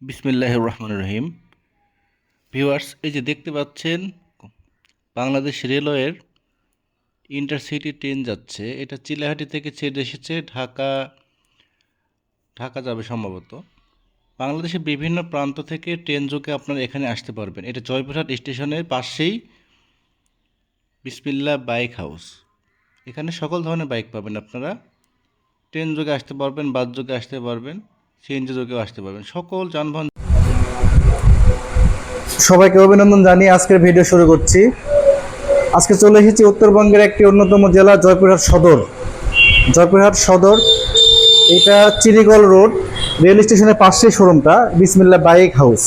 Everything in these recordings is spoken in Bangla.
বিসমিল্লাহির রহমানির রহিম। ভিউয়ার্স, এই যে দেখতে পাচ্ছেন বাংলাদেশ রেলওয়ের ইন্টারসিটি ট্রেন যাচ্ছে। এটা চিলাহাটি থেকে ছেড়ে এসেছে ঢাকা ঢাকা যাবে সম্ভবত। বাংলাদেশের বিভিন্ন প্রান্ত থেকে ট্রেন যোগে আপনারা এখানে আসতে পারবেন। এটা জয়পুরহাট স্টেশনের পাশেই বিসমিল্লাহ বাইক হাউস। এখানে সকল ধরনের বাইক পাবেন আপনারা। ট্রেন যোগে আসতে পারবেন, বাস যোগে আসতে পারবেন, সিএনজি যোগেও আসতে পারবেন। সকল যানবাহন। সবাইকে অভিনন্দন জানিয়ে আজকের ভিডিও শুরু করছি। আজকে চলে এসেছি উত্তরবঙ্গের একটি অন্যতম জেলা জয়পুরহাট সদর। এটা চিনিকল রোড রেল স্টেশনের পাশেই শোরুমটা বিসমিল্লাহ বাইক হাউস।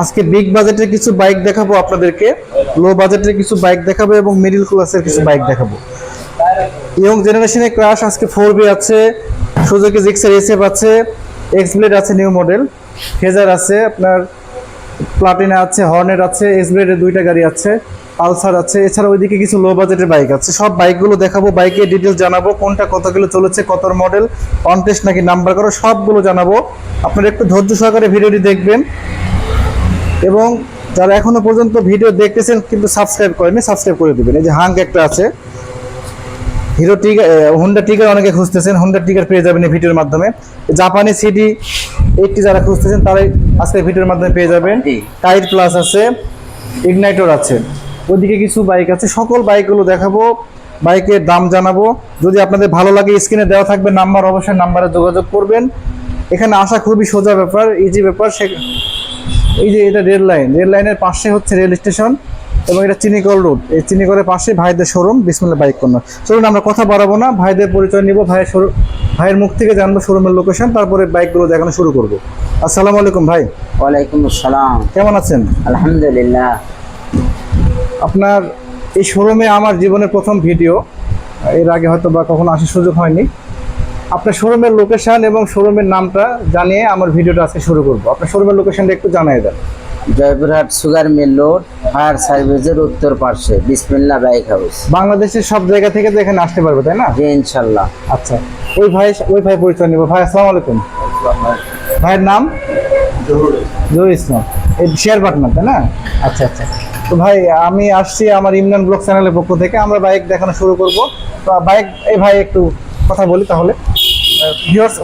আজকে বিগ বাজেটের কিছু বাইক দেখাবো আপনাদেরকে, লো বাজেটের কিছু বাইক দেখাবো এবং মিডিল ক্লাসের কিছু বাইক দেখাবো। ইয়ং জেনারেশনের ক্রাশ আজকে 4B আছে, সুজুকি জিক্সার এসএফ আছে, এক্স ব্লেড আছে নিউ মডেল, ফেজার আছে, আপনার প্লাটিনা আছে, হর্নেট আছে, এক্স ব্লেডের দুইটা গাড়ি আছে, পালসার আছে। এছাড়া ওইদিকে কিছু লো বাজেটের বাইক আছে। সব বাইকগুলো দেখাবো, বাইকের ডিটেলস জানাবো, কোনটা কত কিলো চলেছে, কত মডেল, অন টেস্ট নাকি নাম্বার করা, সবগুলো জানাবো। আপনারা একটু ধৈর্য সহকারে ভিডিওটি দেখবেন এবং যারা এখনো পর্যন্ত ভিডিও দেখতেছেন কিন্তু সাবস্ক্রাইব করেনি, সাবস্ক্রাইব করে দেবেন। এই যে হাঙ্ক একটা আছে, হিরো টিগার, হোন্ডা টিগার অনেকে খুঁজতেছেন, হোন্ডা টিগার পেয়ে যাবেন এই ভিডিওর মাধ্যমে। জাপানি সিডি 80 যারা খুঁজতেছেন তারাই আজকে ভিডিওর মাধ্যমে পেয়ে যাবেন। টাইট প্লাস আছে, ইগনাইটর আছে, ওইদিকে কিছু বাইক আছে। সকল বাইকগুলো দেখাবো, বাইকের দাম জানাবো। যদি আপনাদের ভালো লাগে স্ক্রিনে দেওয়া থাকবে নাম্বার, অবশ্যই নাম্বারে যোগাযোগ করবেন। এখানে আসা খুবই সোজা ব্যাপার, ইজি ব্যাপার। এই যে এটা রেল লাইনের পাশে হচ্ছে রেল স্টেশন এবং এটা চিনিকল রোড। এই চিনিকলের পাশে ভাইদের শোরুম বিসমিল্লাহ বাইক কর্নার। চলুন আমরা কথা বাড়াবো না, ভাইদের পরিচয় নিব, ভাইয়ের মুখ থেকে জানবো শোরুমের লোকেশন, তারপরে বাইকগুলো দেখানো শুরু করবো। আসসালামু আলাইকুম ভাই। ওয়ালাইকুম আসসালাম। কেমন আছেন? আলহামদুলিল্লাহ। আপনার এই শোরুমে আমার জীবনের প্রথম ভিডিও, এর আগে হয়তো বা কখনো আসার সুযোগ হয়নি। আপনার শোরুমের লোকেশন এবং শোরুমের নামটা জানিয়ে আমার ভিডিওটা আজকে শুরু করবো। আপনার শোরুমের লোকেশনটা একটু জানিয়ে দেন। Joypurhat sugar mill road, fire সার্ভিসের উত্তর পাশে বিসমিল্লাহ বাইক হাউস। বাংলাদেশের সব জায়গা থেকে তো এখানে আসতে পারবে, তাই না? জি ইনশাল্লাহ। আচ্ছা, ওই ভাই পরিচয় নিব। ভাই আসসালামু আলাইকুম। ভাইয়ের নাম জহুর ইসলাম, এই শেয়ার পার্টনার, তাই না? আচ্ছা আচ্ছা। তো ভাই আমি আসছি আমার ইমরান ব্লগ চ্যানেলের পক্ষ থেকে, আমরা বাইক দেখানো শুরু করব। তো বাইক, এই ভাই একটু কথা বলি তাহলে।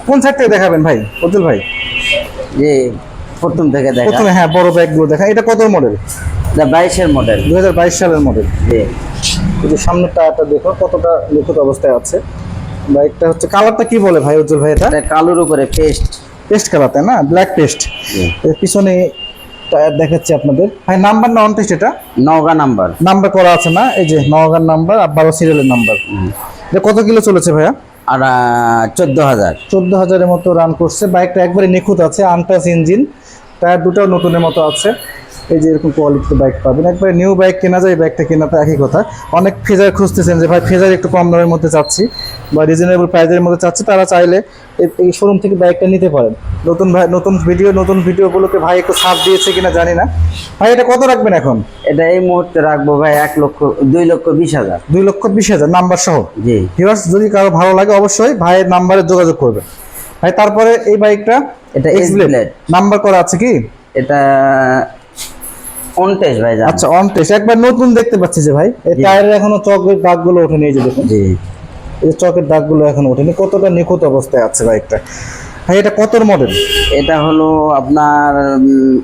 কোন সাইড থেকে দেখাবেন ভাই? অতুল ভাই জি, প্রথম থেকে দেখা। প্রথমে হ্যাঁ, বড় বাইকগুলো দেখা। এটা কত মডেল? 22-এর মডেল। 2022 সালের মডেল। জি। এই যে সামনের টায়ারটা দেখো কতটা নিখুঁত অবস্থায় আছে। বাইকটা হচ্ছে, কালারটা কি বলে ভাই উজ্জ্বল ভাই? এটা কালোর উপরে পেস্ট কালার, তাই না? Black paste. পিছনে টায়ার দেখাচ্ছি আপনাদের। ভাই নাম্বার না অন টেস্ট? এটা নওগাঁ নাম্বার করা আছে না? এই যে নওগাঁ নাম্বার আর 12 সিরিয়ালের নাম্বার। এটা কত কিলো চলেছে ভাইয়া? আর 14,000 মতো রান করছে। বাইকটা একবারে নিখুঁত আছে, আনটাচ ইঞ্জিন, টায়ার দুটাও নতুনের মতো আছে। এই যে এরকম কোয়ালিটির বাইক পাবেন। একবারে নিউ বাইক কেনা যায়, বাইকটা কেনা তো একই কথা। অনেক ফেজার খুঁজতেছেন যে ভাই ফেজার একটু কম দামের মধ্যে চাচ্ছি বা রিজনেবল প্রাইসের মধ্যে চাচ্ছি, তারা চাইলে এই শোরুম থেকে বাইকটা নিতে পারেন। নতুন ভিডিওগুলোকে ভাই একটু ছাড় দিয়েছে কিনা জানি না। ভাই এটা কত রাখবেন এখন? এটা এই মুহূর্তে রাখবো ভাই 2,20,000। 2,20,000 নাম্বার সহ। জি। ভিউয়ার্স, যদি কারো ভালো লাগে অবশ্যই ভাইয়ের নাম্বারে যোগাযোগ করবেন। ভাই তারপরে এই বাইকটা, এটা এক্স ব্লেড নাম্বার করা আছে কি? এটা অন টেস্ট ভাই। আচ্ছা, অন টেস্ট। একবার নতুন দেখতে পাচ্ছি যে ভাই এই টায়ারের এখনো চকের দাগগুলো ওঠেনি। এই যে দেখুন, জি, এই চকের দাগগুলো এখনো ওঠেনি। কতটা নিখুঁত অবস্থায় আছে বাইকটা। ভাই এটা কত মডেল? এটা হলো আপনার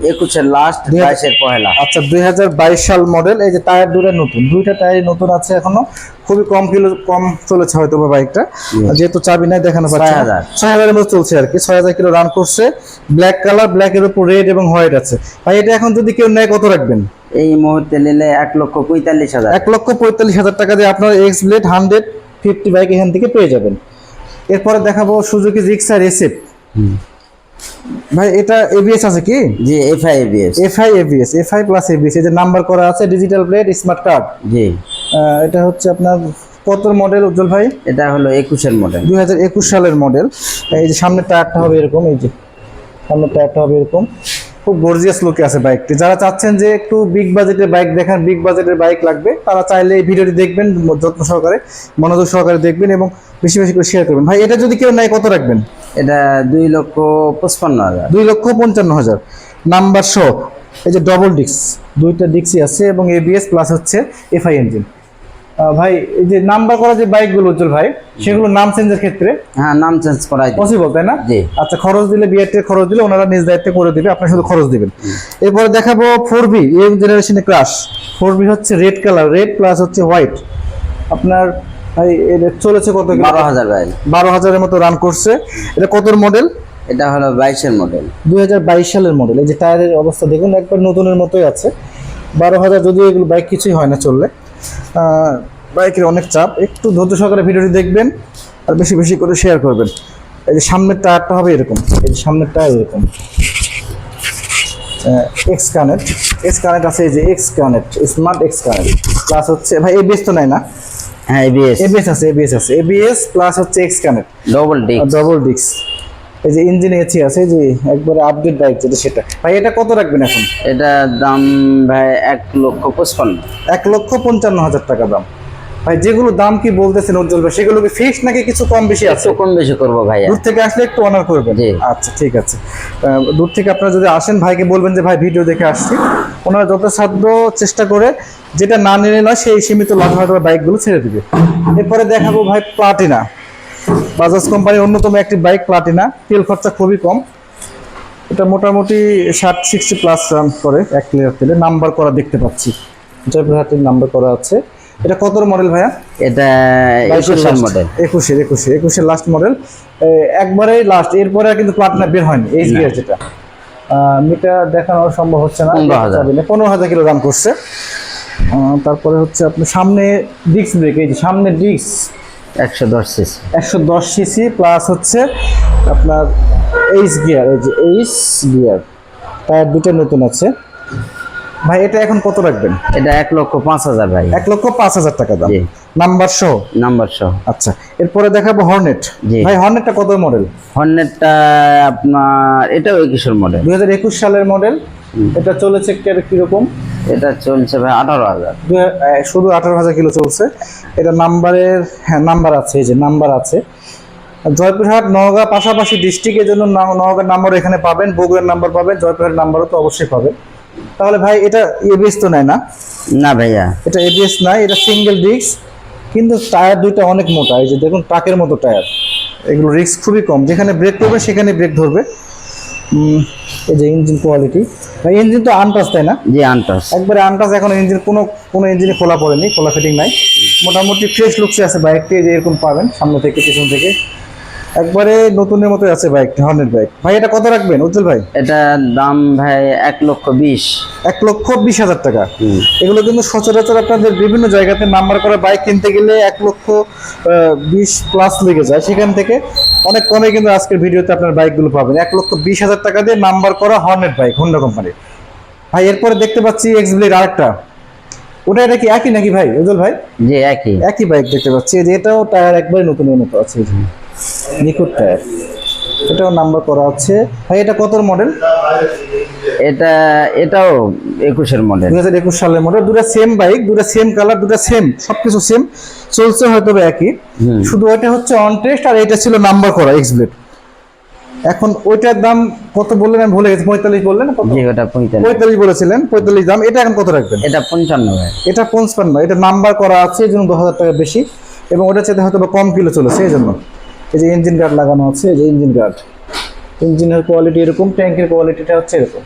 21-এর লাস্ট, 22-এর পহেলা। আচ্ছা, 2022 সাল মডেল। এই যে টায়ার দুইটা টায়ারই নতুন আছে এখনো। খুবই কম চলেছে হয়তো বা বাইকটা, যেহেতু চাবি নাই দেখানো পাচ্ছে। 6,000 মতো চলছে আর কি। 6,000 কিলো রান করছে। ব্ল্যাক কালার, ব্ল্যাকের উপর রেড এবং হোয়াইট আছে। ভাই এটা এখন যদি কেউ নেয় কত রাখবেন? এই মুহূর্তে নিলে 1,45,000। 1,45,000 টাকা দিয়ে আপনার এক্স ব্লেড 150 বাইক এখান থেকে পেয়ে যাবেন। এরপরে দেখাবো সুজুকি জিক্সার এসএফ। ভাই এটা এবিএস আছে কি? জি, FI ABS. FI plus ABS. এই যে নাম্বার করা আছে, ডিজিটাল প্লেট, স্মার্ট কার্ড। জি। এটা হচ্ছে আপনার কত মডেল উজ্জ্বল ভাই? এটা হলো 21-এর মডেল, 2021 সালের মডেল। এই যে সামনের টায়ারটা হবে এরকম, এই যে সামনের টায়ারটা হবে এরকম। খুব গর্জিয়াস লুকে আছে বাইকটি। যারা চাচ্ছেন যে একটু বিগ বাজেটের বাইক দেখান, বিগ বাজেটের বাইক লাগবে, তারা চাইলে এই ভিডিওটি দেখবেন, যত্ন সহকারে মনোযোগ সহকারে দেখবেন এবং বেশি বেশি করে শেয়ার করবেন। ভাই এটা যদি কেউ নেয় কত রাখবেন? এটা 2,55,000। 2,55,000 নাম্বার সহ। এই যে ডবল ডিক্স, দুইটা ডিক্সই আছে এবং এবিএস প্লাস হচ্ছে এফআই ইঞ্জিন। ভাই এই যে নাম্বার করা যে বাইকগুলো উজ্জ্বল ভাই, সেগুলো নাম চেঞ্জের ক্ষেত্রে হ্যাঁ, নাম চেঞ্জ করাই দিই। পসিবল তাই না? জি। আচ্ছা, খরচ দিলে বিআরটির খরচ দিলে ওনারা নিজ দায়িত্বে করে দিবে, আপনি শুধু খরচ দিবেন। এরপরে দেখাবো 4B এই জেনারেশনে ক্রাশ। 4B হচ্ছে রেড কালার, রেড প্লাস হচ্ছে হোয়াইট। আপনার ভাই এটা চলেছে কত? 12,000 ভাই। 12,000-এর মতো রান করছে। এটা কতর মডেল? এটা হলো 22-এর মডেল। 2022 সালের মডেল। এই যে টায়ারের অবস্থা দেখুন, একবার নতুনের মতোই আছে। 12,000, যদিও এগুলো বাইক কিছুই হয় না চললে। বাইকের অনেক চাপ, একটু ধৈর্য সহকারে ভিডিওটি দেখবেন আর বেশি বেশি করে শেয়ার করবেন। এই যে সামনের টায়ারটা হবে এরকম, এই যে সামনের টায়ার এরকম এক্স কানেক্ট আছে, এই যে x connect, smart x connect plus হচ্ছে ভাই এবিএস তো নাই না? হ্যাঁ, এবিএস আছে, এবিএস প্লাস হচ্ছে এক্স কানেক্ট ডবল ডিক্স। ডিস্ক। এই যে ইঞ্জিন এসি আছে, এই যে একবারে আপডেট বাইক যেটা সেটা। ভাই এটা কত রাখবেন এখন? এটা দাম ভাই 1,55,000। 1,55,000 টাকা দাম। ভাই যেগুলো দাম কি বলতেছেন উজ্জ্বল ভাই, সেগুলো কি ফিক্স নাকি কিছু কম বেশি আছে? একটু কম বেশি করবো ভাইয়া। দূর থেকে আসলে একটু অনার করবেন। জি। আচ্ছা ঠিক আছে। দূর থেকে আপনারা যদি আসেন, ভাইকে বলবেন যে ভাই ভিডিও দেখে আসছি, ওনারা যথাসাধ্য চেষ্টা করে যেটা না নিলে নয় সেই সীমিত লাভ হয়তো বাইকগুলো ছেড়ে দিবে। এরপরে দেখাবো ভাই প্লাটিনা, বাজাজ কোম্পানির অন্যতম একটি বাইক প্লাটিনা। তেল খরচা খুবই কম, এটা মোটামুটি 60-60 প্লাস রান করে 1 লিটার তেলে। নাম্বার করা দেখতে পাচ্ছি, জয়পুরহাটের নাম্বার করা আছে। এটা কত মডেল ভাইয়া? এটা 21-এর মডেল। 21-এর লাস্ট মডেল, একবারে লাস্ট। এরপরে আর কিন্তু প্লাটিনা বের হয়নি এইচ গিয়ার যেটা। মিটার দেখানো সম্ভব হচ্ছে না, 15,000 কিলো রান করছে। তারপরে হচ্ছে আপনি সামনে ডিস্ক ব্রেক, এই যে সামনে ডিস্ক 110 সিসি প্লাস হচ্ছে আপনার এইচ গিয়ার, এই যে এইচ গিয়ার। টায়ার দুটো নতুন আছে। ভাই এটা এখন কত রাখবেন? এটা 1,05,000 ভাই। 1,05,000 টাকা দাম, জি। নাম্বার সহ। আচ্ছা, এরপরে দেখাবো হর্নেট। জি। ভাই হর্নেটটা কত মডেল? হর্নেটটা আপনার এটাও 21-এর মডেল। 2021 সালের মডেল। এটা চলেছে কিরকম? এটা চলছে ভাই 18,000। শুধু 18,000 কিলো চলছে। এটা নাম্বারের, হ্যাঁ নাম্বার আছে, এই যে নাম্বার আছে। জয়পুরহাট, নওগাঁ পাশাপাশি ডিস্ট্রিক্টের জন্য নওগাঁর নাম্বার এখানে পাবেন, বগুড়ার নাম্বার পাবেন, জয়পুরহাট নাম্বারও তো অবশ্যই পাবেন। তাহলে ভাই এটা এবিএস তো নাই না? না ভাইয়া, এটা এবিএস নাই, এটা সিঙ্গেল ডিস্ক, কিন্তু টায়ার দুইটা অনেক মোটা। এই যে দেখুন ট্রাকের মতো টায়ার। এগুলো রিস্ক খুবই কম, যেখানে ব্রেক করবে সেখানে ব্রেক ধরবে। এই যে ইঞ্জিন কোয়ালিটি, ভাই ইঞ্জিন তো আনটাচ তাই না? জি, আনটাচ, একবারে আনটাচ। এখন ইঞ্জিন কোনো ইঞ্জিনে খোলা পড়েনি, খোলা ফিটিং নাই, মোটামুটি ফ্রেশ লুকসে আছে বাইকটি। যে এরকম পাবেন সামনে থেকে পিছন থেকে, একবারে নতুনের মতো আছে বাইকটি, হর্নেট বাইক। ভাই এটা কত রাখবেন উজ্জ্বল ভাই? এটা দাম ভাই 1,20,000। 1,20,000 টাকা। এগুলো কিন্তু সচরাচর আপনাদের বিভিন্ন জায়গাতে নাম্বার করা বাইক কিনতে গেলে 1,20,000 প্লাস লেগে যায়, সেখান থেকে অনেক কমে কিন্তু আজকের ভিডিওতে আপনার বাইকগুলো পাবেন 1,20,000 টাকা দিয়ে নাম্বার করা হর্নেট বাইক, হোন্ডা কোম্পানির। ভাই এরপরে দেখতে পাচ্ছি এক্স ব্লেড আরেকটা, ওটা এটা কি একই নাকি ভাই উজ্জ্বল ভাই? জি, একই বাইক দেখতে পাচ্ছি। যে এটাও টায়ার একবারে নতুনের মতো আছে, নিখুঁত টায়ার, এটাও নাম্বার করা আছে। ভাই এটা কত মডেল? এটাও 21-এর মডেল। 2021 সালের মডেল। দুটো সেম বাইক, দুটো সেম কালার, দুটো সেম, সবকিছু সেম, চলছে হয়তো একই, শুধু ওইটা হচ্ছে অন টেস্ট আর এটা ছিল নাম্বার করা এক্স ব্লেড। এখন ওইটার দাম কত বললেন আমি ভুলে গেছি, 45 বললেন না? জি, ওটা 45 বলেছিলেন, 45 দাম। এটা এখন কত রাখবেন? এটা 55 ভাই। এটা 55, এটা নাম্বার করা আছে, এই জন্য 2,000 টাকা বেশি, এবং ওটা চাইতে হয়তো কম কিলো চলেছে এই জন্য। এই যে ইঞ্জিন গার্ড লাগানো আছে, এই যে ইঞ্জিন গার্ড, ইঞ্জিনের কোয়ালিটি এরকম, ট্যাঙ্কের কোয়ালিটিটা হচ্ছে এরকম।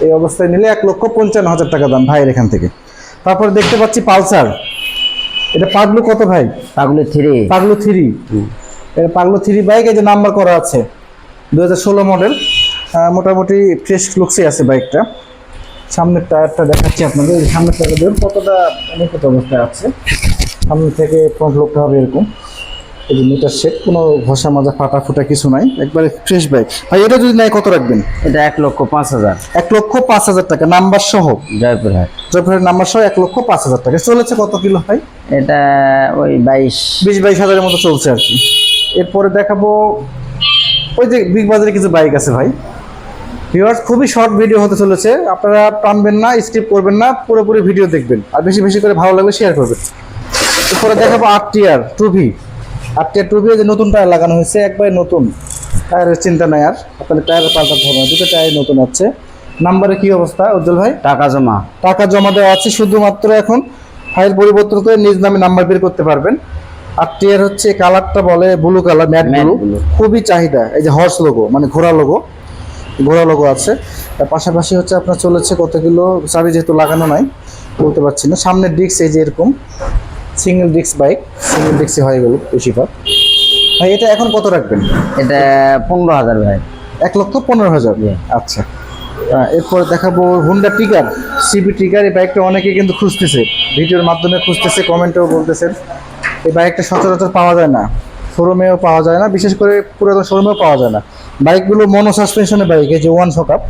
এই অবস্থায় নিলে 1,55,000 টাকা দাম ভাইয়ের এখান থেকে। তারপর দেখতে পাচ্ছি পালসার, এটা পাগলু কত ভাই? পাগলু 3। এটা পাগলু 3 বাইক, এই যে নাম্বার করা আছে 2016 মডেল। মোটামুটি ফ্রেশ লুকসে আছে বাইকটা। সামনের টায়ারটা দেখাচ্ছি আপনাদের, সামনের টায়ারটা দেখুন কতটা নিখুঁত অবস্থায় আছে। সামনে থেকে ফ্রন্ট লুকটা হবে এরকম, এই যে মিটার সেট, কোনো ঘষা মাজা ফাটা ফুটা কিছু নাই, একবারে ফ্রেশ বাইক। ভাই এটা যদি নাই কত রাখবেন? এটা 1,05,000। 1,05,000 টাকা নাম্বার সহ, জয়পুরহাট নাম্বার সহ 1,05,000 টাকা। চলেছে কত কিলো ভাই? এটা ওই 22,000-22,000-এর মতো চলছে আর কি। এরপরে দেখাবো ওই যে বিগ বাজারে কিছু বাইক আছে ভাই। ভিউয়ার্স, খুবই শর্ট ভিডিও হতে চলেছে, আপনারা টানবেন না, স্কিপ করবেন না, পুরোপুরি ভিডিও দেখবেন আর বেশি বেশি করে ভালো লাগলে শেয়ার করবেন। এরপরে দেখাবো RTR 2V। আর টুবিয়ে যে নতুন টায়ার লাগানো হয়েছে, একবারে নতুন টায়ারের চিন্তা নাই আর, আপনাদের টায়ার পাল্টাতে হবে না, দুটো টায়ার নতুন আছে। নাম্বারে কি অবস্থা উজ্জ্বল ভাই? টাকা জমা। টাকা জমা দেওয়া আছে, শুধুমাত্র এখন ফাইল পরিবর্তন করে নিজ নামে নাম্বার বের করতে পারবেন। আর টিয়ার হচ্ছে কালারটা বলে ব্লু কালার, ম্যাট ব্লু, খুবই চাহিদা। এই যে হর্স লোগো মানে ঘোড়া লোগো আছে। তার পাশাপাশি হচ্ছে আপনার চলেছে কত কিলো, চাবি যেহেতু লাগানো নাই বলতে পারছি না। সামনের ডিস্ক এই যে এরকম সিঙ্গেল ডিস্ক বাইক, সিঙ্গেল ডিস্কই হয়ে গেল বেশিরভাগ। ভাই এটা এখন কত রাখবেন? এটা 15,000 ভাই। 1,15,000। আচ্ছা, এরপর দেখাবো হুন্ডা ট্রিগার, সিবি ট্রিগার। এই বাইকটা অনেকে কিন্তু খুঁজতেছে, ভিডিওর মাধ্যমে খুঁজতেছে, কমেন্টেও বলতেছেন। এই বাইকটা সচরাচর পাওয়া যায় না, শোরুমেও পাওয়া যায় না, বিশেষ করে পুরাতন শোরুমেও পাওয়া যায় না। বাইকগুলো মনো সাসপেনশনের বাইক, এই যে ওয়ান শকআপ,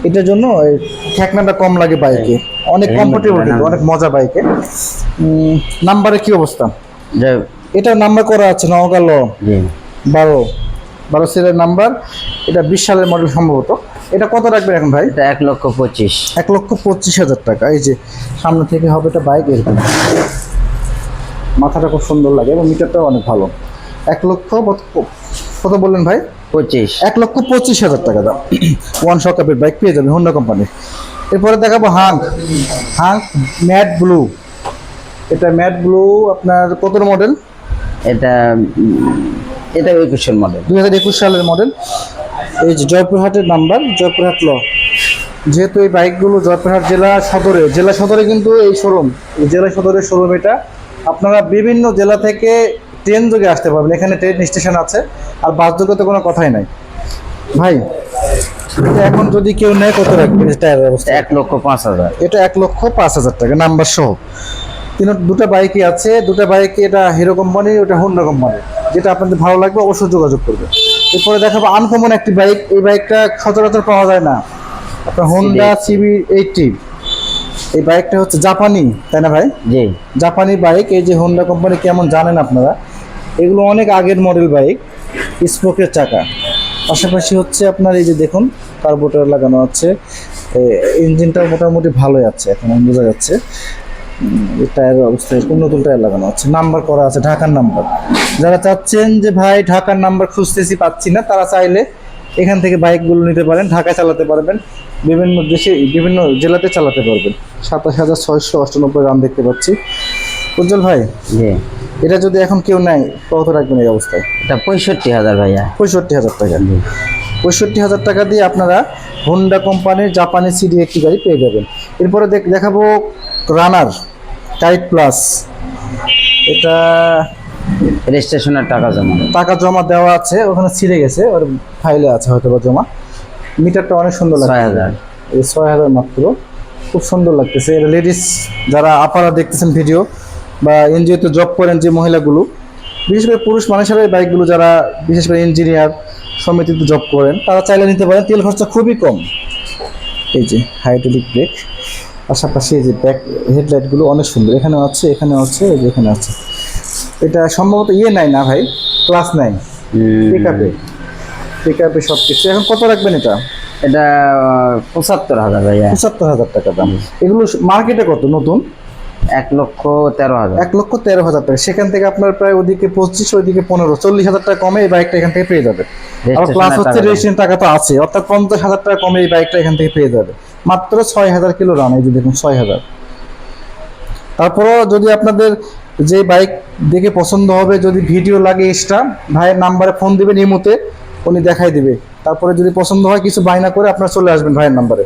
এটার জন্য এই ঠেকনাটা কম লাগে বাইকে, অনেক কমফোর্টেবল, কিন্তু অনেক মজা বাইকে। নাম্বারে কি অবস্থা? এটা নাম্বার করা আছে নওগাঁ ল 12 সিরিয়াল নাম্বার, এটা 20 সালের মডেল সম্ভবত। এটা কত রাখবেন এখন ভাই? এটা 1,25,000। 1,25,000 টাকা। এই যে সামনে থেকে হবে এটা বাইক, এরকম মাথাটা খুব সুন্দর লাগে এবং মিটারটাও অনেক ভালো। 1 লক্ষ কত বললেন ভাই? 25। 1,25,000 টাকা দাম। ওয়ান শকআপের বাইক পেয়ে যাবেন হোন্ডা কোম্পানির। এরপরে দেখাবো হাঙ্ক ম্যাট ব্লু। এটা ম্যাট ব্লু আপনার কত মডেল? এটা 21 মডেল, 2021 সালের মডেল। এই যে জয়পুরহাটের নাম্বার, জয়পুরহাট ল। যেহেতু এই বাইকগুলো জয়পুরহাট জেলা সদরে কিন্তু এই শোরুম, জেলা সদরের শোরুম এটা। আপনারা বিভিন্ন জেলা থেকে ট্রেন যোগে আসতে পারবেন, এখানে ট্রেন স্টেশন আছে, আর বাস যোগে তো কোনো কথাই নাই। ভাই এটা এখন যদি কেউ নেয় কত রাখবে টায়ারের অবস্থা? 1,05,000। এটা 1,05,000 টাকা নাম্বার সহ। দুটো বাইকই আছে, দুটো বাইকই, এটা হিরো কোম্পানি, ওটা হোন্ডা কোম্পানি। যেটা আপনাদের ভালো লাগবে অবশ্যই যোগাযোগ করবে। এরপরে দেখাবো আনকমন একটি বাইক, এই বাইকটা সচরাচর পাওয়া যায় না, আপনার হোন্ডা CB80। এই বাইকটা হচ্ছে জাপানি, তাই না ভাই? জি, জাপানি বাইক। এই যে হোন্ডা কোম্পানি কেমন জানেন আপনারা, এগুলো অনেক আগের মডেল বাইক, স্পোকের চাকা। পাশাপাশি হচ্ছে আপনার এই যে দেখুন কার্বোরেটর লাগানো আছে, ইঞ্জিনটা মোটামুটি ভালোই আছে, এখন বোঝা যাচ্ছে। টায়ারের অবস্থা এরকম, নতুন টায়ার লাগানো আছে, নাম্বার করা আছে, ঢাকার নাম্বার। যারা চাচ্ছেন যে ভাই ঢাকার নাম্বার খুঁজতেছি পাচ্ছি না, তারা চাইলে এখান থেকে বাইকগুলো নিতে পারেন, ঢাকায় চালাতে পারবেন, বিভিন্ন দেশে বিভিন্ন জেলাতে চালাতে পারবেন। 27,698 রান দেখতে পাচ্ছি। উজ্জ্বল ভাই, জি, এটা যদি এখন কেউ নেয় কত রাখবেন এই অবস্থায়? এটা 65,000 ভাইয়া। 65,000 টাকা। 65,000 টাকা দিয়ে আপনারা হোন্ডা কোম্পানির জাপানি CD80 গাড়ি পেয়ে যাবেন। এরপরে দেখাবো রানার টাইট প্লাস। এটা রেজিস্ট্রেশনের টাকা জমা দেওয়া আছে, ওখানে ছিঁড়ে গেছে, ওর ফাইলে আছে হয়তো বা জমা। মিটারটা অনেক সুন্দর লাগছে, 6,000। এই 6,000 মাত্র, খুব সুন্দর লাগতেছে। এটা লেডিস যারা আপারা দেখতেছেন ভিডিও, বা এনজিওতে জব করেন যে মহিলাগুলো, বিশেষ করে পুরুষ মানুষেরা এই বাইকগুলো যারা বিশেষ করে ইঞ্জিনিয়ার সমিতিতে জব করেন, তারা চাইলে নিতে পারেন, তেল খরচা খুবই কম। এই যে হাইড্রোলিক ব্রেক, পাশাপাশি এই যে ব্যাক হেডলাইটগুলো অনেক সুন্দর, এখানেও আছে, এখানেও আছে, এই যে এখানে আছে। এটা সম্ভবত নাই না ভাই, ক্লাস 9 পিকআপে সব কিছু। এখন কত রাখবেন এটা? এটা 75,000 ভাইয়া। 75,000 টাকা দাম। এগুলো মার্কেটে কত নতুন? 1,13,000। 1,13,000 টাকা। সেখান থেকে আপনার প্রায় ওদিকে 25, ওইদিকে 15, 40,000 টাকা কমে এই বাইকটা এখান থেকে পেয়ে যাবে। আর প্লাস হচ্ছে রেজিস্ট্রেশন টাকা তো আছে, অর্থাৎ 50,000 টাকা কমে এই বাইকটা এখান থেকে পেয়ে যাবে। মাত্র 6,000 কিলো রান, এই যে দেখুন 6,000। তারপরও যদি আপনাদের যে বাইক দেখে পছন্দ হবে, যদি ভিডিও লাগে এক্সট্রা, ভাইয়ের নাম্বারে ফোন দিবেন, ইমোতে উনি দেখাই দিবে। তারপরে যদি পছন্দ হয় কিছু বায়না করে আপনারা চলে আসবেন ভাইয়ের নাম্বারে।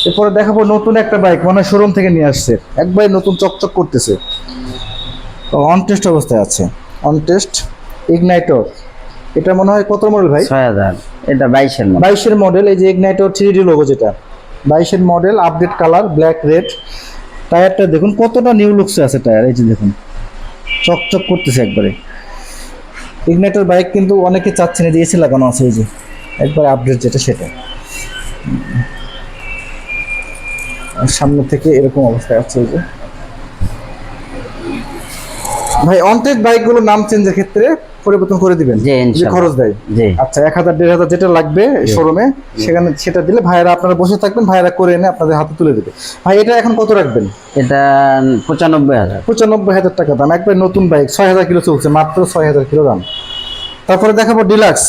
এরপরে দেখাবো নতুন একটা বাইক, মানে শোরুম থেকে নিয়ে আসছে, একবারে নতুন চকচক করতেছে, অনটেস্ট অবস্থায় আছে। On test Ignitor. এটা মনে হয় কত মডেল ভাই? 6,000। এটা 22-এর মডেল। 22-এর মডেল। এই যে ইগনাইটর 3D লোগো, যেটা 22-এর model, update colour, black red. টায়ারটা দেখুন কতটা নিউ লুকসে আছে টায়ার, এই যে দেখুন চকচক করতেছে একবারে। ইগনাইটর বাইক কিন্তু অনেকে চাচ্ছেন, এই যে এসি লাগানো আছে, এই যে একবার আপডেট যেটা সেটা। সামনে থেকে এরকম অবস্থায় আছে। এই যে ভাই অনটেস্ট বাইকগুলোর নাম চেঞ্জের ক্ষেত্রে পরিবর্তন করে দিবেন জি, যদি ইনশাআল্লাহ। খরচ দেয়? জি আচ্ছা, 1000-1500 যেটা লাগবে শোরুমে সেখানে সেটা দিলে ভাইয়েরা আপনারা বসে থাকবেন, ভাইয়েরা করে এনে আপনাদের হাতে তুলে দেবে। ভাই এটা এখন কত রাখবেন? এটা 95,000। 95,000 টাকা দাম, একবার নতুন বাইক, 6000 কিলো চলছে, মাত্র 6000 কিলো দাম। তারপরে দেখাবো ডিলাক্স।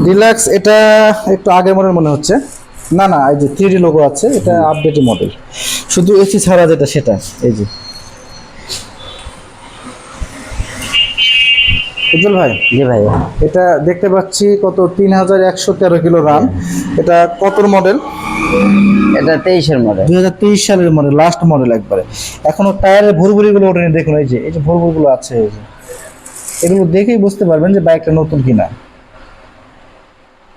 ডিলাক্স এটা একটু আগের মডেল মনে হচ্ছে, না না এই যে 3D লোগো আছে, এটা আপডেটেড মডেল, শুধু এসি ছাড়া যেটা সেটা। এই যে উজ্জ্বল ভাই, জি ভাই, এটা দেখতে পাচ্ছি কত 3113 কিলো রান। এটা কত মডেল? এটা 23-এর মডেল। 2023 সালের মডেল, লাস্ট মডেল একবারে। এখনো টায়ারের ভুরভুরিগুলো ওঠেনি, দেখুন এই যে ভুরভুরিগুলো আছে, এই যে এগুলো দেখেই বুঝতে পারবেন যে বাইকটা নতুন কিনা।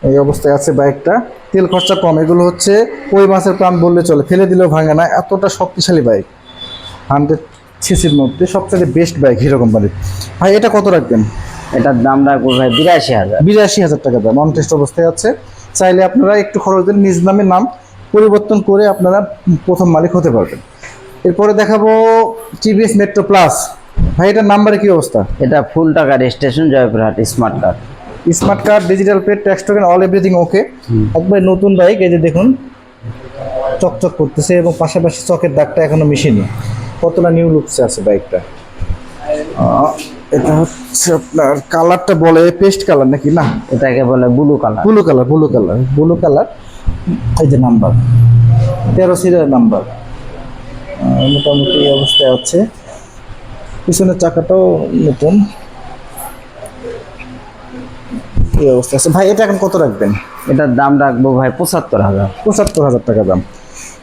এই অবস্থায় আছে বাইকটা, তেল খরচা কম। এগুলো হচ্ছে কই মাছের প্রাণ বললে চলে, ফেলে দিলেও ভাঙে না, এতটা শক্তিশালী বাইক। 100 সিসির মধ্যে সবচেয়ে বেস্ট বাইক হিরো কোম্পানির। ভাই এটা কত রাখবেন? এটার দাম রাখবো ভাই 82,000। 82,000 টাকা দাম, অন টেস্ট অবস্থায় আছে। চাইলে আপনারা একটু খরচ দিন, নিজ নামে নাম পরিবর্তন করে আপনারা প্রথম মালিক হতে পারবেন। এরপরে দেখাবো টিভিএস মেট্রো প্লাস। ভাই এটার নাম্বারে কি অবস্থা? এটা ফুল টাকা registration, Joypurhat, smart card. Smart card, digital plate, tax token, all everything okay. একবার নতুন বাইক, এই যে দেখুন চকচক করতেছে এবং পাশাপাশি চকের দাগটা এখনো মিশেনি, কতটা নিউ লুকসে আছে বাইকটা। এটা হচ্ছে আপনার কালারটা বলে পেস্ট কালার নাকি, না এটাকে বলে blue colour. Blue colour, blue colour. এই যে নাম্বার 13 সিরিয়াল নাম্বার, মোটামুটি এই অবস্থায় আছে। পিছনের চাকাটাও নতুন, এই অবস্থা আছে। ভাই এটা এখন কত রাখবেন? এটার দাম রাখবো ভাই 75,000। 75,000 টাকা দাম।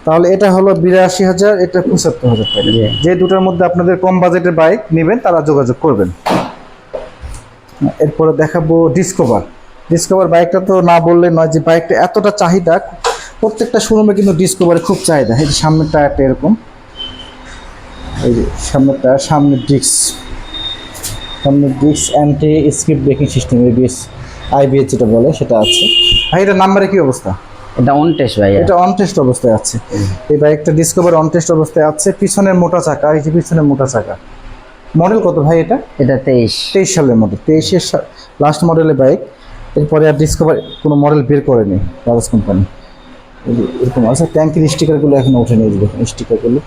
তাহলে এটা হলো 82,000, এটা 75,000 টাকা। জি। যে দুটার মধ্যে আপনাদের কম বাজেটের বাইক নেবেন তারা যোগাযোগ করবেন। এরপরে দেখাবো ডিসকভার বাইকটা তো না বললে নয়, যে বাইকটা এতটা চাহিদা, প্রত্যেকটা শোরুমে কিন্তু ডিসকভারে খুব চাহিদা। এই যে সামনের টায়ারটা এরকম, এই যে সামনের টায়ার, সামনের disc anti skip braking system, ABS IBS যেটা বলে সেটা আছে। ভাই এটা নাম্বারে কি অবস্থা? এটা অন টেস্ট ভাই। এটা অন টেস্ট অবস্থায় আছে। এই বাইকটা ডিসকভার অন টেস্ট অবস্থায় আছে। পিছনের মোটা চাকা, এই যে পিছনের মোটা চাকা। মডেল কত ভাই এটা? এটা 23। 23 সালের মডেল, 23-এর লাস্ট মডেলের বাইক। এরপরে আর ডিসকভার কোনো মডেল বের করেনি বাজাজ কোম্পানি। এরকম আছে, ট্যাঙ্কির স্টিকারগুলো এখন ওঠেনি, এই যে দেখুন স্টিকারগুলো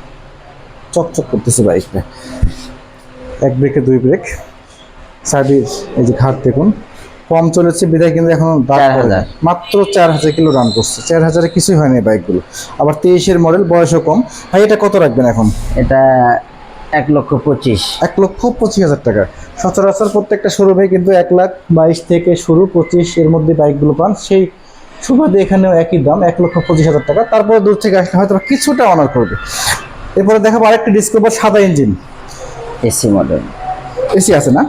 চকচক করতেছে বাইকটা। এক ব্রেকে 2 ব্রেক, সার্ভিস এই যে ঘাট দেখুন, কম চলেছে বিদায় কিন্তু এখন 4,000 মাত্র 4000 কিলো রান করছে। 4000-এ কিছুই হয়নি বাইকগুলো, আবার 23-এর মডেল, বয়সও কম। ভাই এটা কত রাখবেন এখন? এটা 1,25,000। 1,25,000 টাকা। সচরাচর প্রত্যেকটা শোরুমে কিন্তু 1,22,000 থেকে শুরু, 25 এর মধ্যে বাইকগুলো পান। সেই সুবাদে এখানেও একই দাম, 1,25,000 টাকা। তারপরে দূর থেকে আসলে হয়তো কিছুটা অনার করবে। এরপরে দেখাবো আরেকটা ডিসকভার, সাদা ইঞ্জিন, এসি মডেল। এসি আছে না?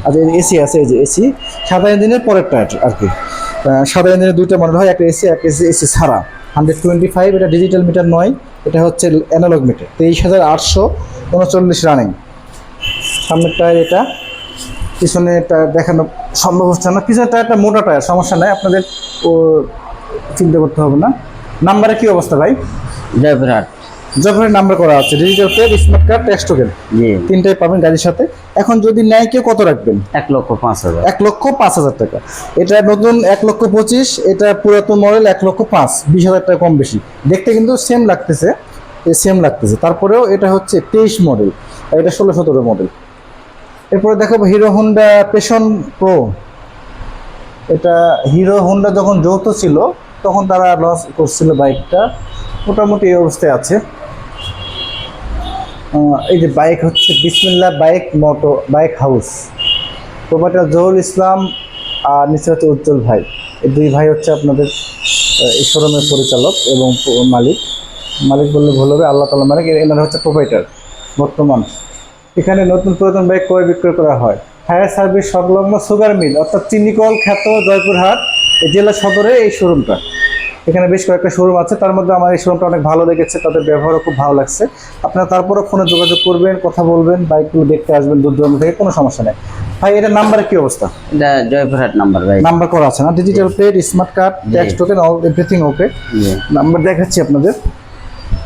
আচ্ছা এসি আছে, এই যে এসি, সাদা ইঞ্জিনের পরের টায়ার আর কি। সাদা ইঞ্জিনের দুইটা মডেল হয়, একটা এসি, একটা এসি ছাড়া। 125, এটা ডিজিটাল মিটার নয়, এটা হচ্ছে অ্যানালগ মিটার। 23,839 রানিং। সামনের টায়ার এটা, পিছনে টায়ার দেখানো সম্ভব হচ্ছে না। পিছনের টায়ারটা মোটা টায়ার, সমস্যা নাই, আপনাদের ও চিন্তা করতে হবে না। নাম্বারে কি অবস্থা ভাই? জয়পুরহাট। যখন নাম্বার করা আছে, digital plate, smart card, tax token, জি। তিনটাই পাবেন গাড়ির সাথে। এখন যদি নেয় কেউ কত রাখবেন? 1,05,000। 1,05,000 টাকা। এটা নতুন 1,25,000, এটা পুরাতন মডেল 1,05,000, 20,000 টাকা কম বেশি। দেখতে কিন্তু সেম লাগতেছে, তারপরেও এটা হচ্ছে 23 মডেল, আর এটা 16-17 মডেল। এরপরে দেখাবো হিরো হোন্ডা প্যাশন প্রো। এটা হিরো হোন্ডা যখন যৌথ ছিল তখন তারা লঞ্চ করছিল বাইকটা, মোটামুটি এই অবস্থায় আছে। এই যে বাইক হচ্ছে বিসমিল্লাহ bike house, proprietor Zahurul Islam আর নিচে হচ্ছে উজ্জ্বল ভাই। এই দুই ভাই হচ্ছে আপনাদের এই শোরুমের পরিচালক এবং মালিক বললে ভুল হবে, আল্লাহ তাআলা মালিক। এনারা হচ্ছে প্রোপাইটার বর্তমান। এখানে নতুন পুরাতন বাইক ক্রয় বিক্রয় করা হয়। ফায়ার সার্ভিস সংলগ্ন সুগার মিল, অর্থাৎ চিনিকল খ্যাত জয়পুরহাট এই জেলা সদরে এই শোরুমটা। এখানে বেশ কয়েকটা শোরুম আছে, তার মধ্যে আমার এই শোরুমটা অনেক ভালো লেগেছে, তাদের ব্যবহারও খুব ভালো লাগছে। আপনারা তারপরে ফোনে যোগাযোগ করবেন, কথা বলবেন, বাইকগুলো দেখতে আসবেন দূর দূরান্ত থেকে, কোনো সমস্যা নেই। ভাই এটার নাম্বারে কি অবস্থা? এটা জয়পুরহাট নাম্বার ভাই। নাম্বার করা আছে না? Digital plate, smart card, tax token, all everything okay. Number দেখাচ্ছি আপনাদের,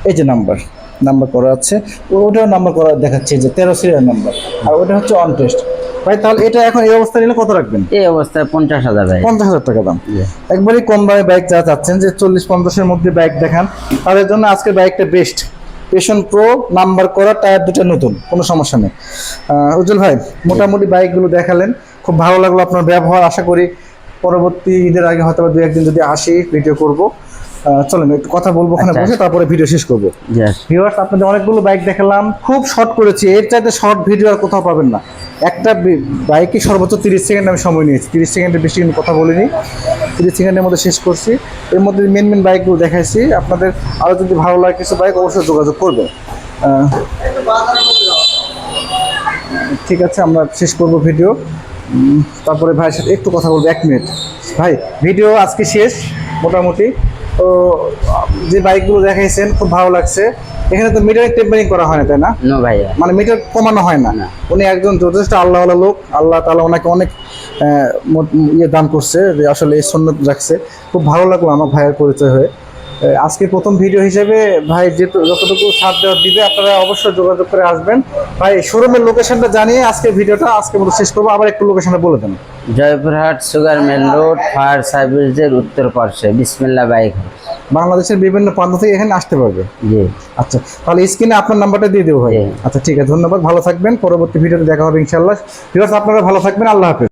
এই যে নাম্বার করা আছে, ওটাও নাম্বার করা দেখাচ্ছে, যে 13 সিরিয়াল নাম্বার, আর ওটা হচ্ছে অন টেস্ট। ভাই তাহলে এটা এখন এই অবস্থা নিলে কত রাখবেন? এই অবস্থায় 50,000 ভাই। 50,000 টাকা দাম। জি। একবারই কম দামে বাইক যা চাচ্ছেন যে 40-50-এর মধ্যে বাইক দেখান, তাদের জন্য আজকের বাইকটা বেস্ট। পেশন প্রো, নাম্বার করা, টায়ার দুটো নতুন, কোনো সমস্যা নেই। উজ্জ্বল ভাই মোটামুটি বাইকগুলো দেখালেন, খুব ভালো লাগলো আপনার ব্যবহার। আশা করি পরবর্তী ঈদের আগে হয়তো বা 2-1 দিন যদি আসি ভিডিও করব। চলেন একটু কথা বলবো ওখানে আচ্ছা। বসে, তারপরে ভিডিও শেষ করবো। Yes. ভিউয়ার্স আপনাদের অনেকগুলো বাইক দেখালাম, খুব শর্ট করেছি, এর চাইতে শর্ট ভিডিও আর কোথাও পাবেন না। একটা বাইকে সর্বোচ্চ 30 সেকেন্ড আমি সময় নিয়েছি, 30 সেকেন্ডের বেশি কিন্তু কথা বলিনি, 30 সেকেন্ডের মধ্যে শেষ করছি। এর মধ্যে মেন বাইকগুলো দেখাইছি। আপনাদের আরও যদি ভালো লাগে কিছু বাইক অবশ্যই যোগাযোগ করবে। ঠিক আছে, আমরা শেষ করব ভিডিও। তারপরে ভাইয়ের সাথে একটু কথা বলবো 1 মিনিট। ভাই ভিডিও আজকে শেষ মোটামুটি। তো যে বাইকগুলো দেখাইছেন খুব ভালো লাগছে। এখানে তো মিটার টেম্পারিং করা হয় না, তাই না? নো ভাইয়া। মানে মিটার কমানো হয় না। না। উনি একজন যথেষ্ট আল্লাহওয়ালা লোক, আল্লাহ তাআলা ওনাকে অনেক দান করছে, যে আসলে এই সুন্নত রাখছে। খুব ভালো লাগলো আমার ভাইয়ের পরিচয় হয়ে। আজকে প্রথম ভিডিও হিসেবে ভাই যতটুকু সাথ দেওয়া দিবে আপনারা অবশ্যই যোগাযোগ করে আসবেন। ভাই শোরুমের লোকেশনটা জানিয়ে আজকে ভিডিওটা আজকের মতো শেষ করবো। আবার একটু লোকেশনটা বলে দেন। Joypurhat sugar mill road, fire সার্ভিসের উত্তর পার্শ্বে, বিসমিল্লাহ বাইক হাউস। বাংলাদেশের বিভিন্ন প্রান্ত থেকে এখানে আসতে পারবে। জি। আচ্ছা, তাহলে স্ক্রিনে আপনার নাম্বারটা দিয়ে দেবো ভাই। জি। আচ্ছা ঠিক আছে, ধন্যবাদ, ভালো থাকবেন। পরবর্তী ভিডিওতে দেখা হবে ইনশাআল্লাহ। ভিউয়ার্স আপনারা ভালো থাকবেন, আল্লাহ হাফেজ।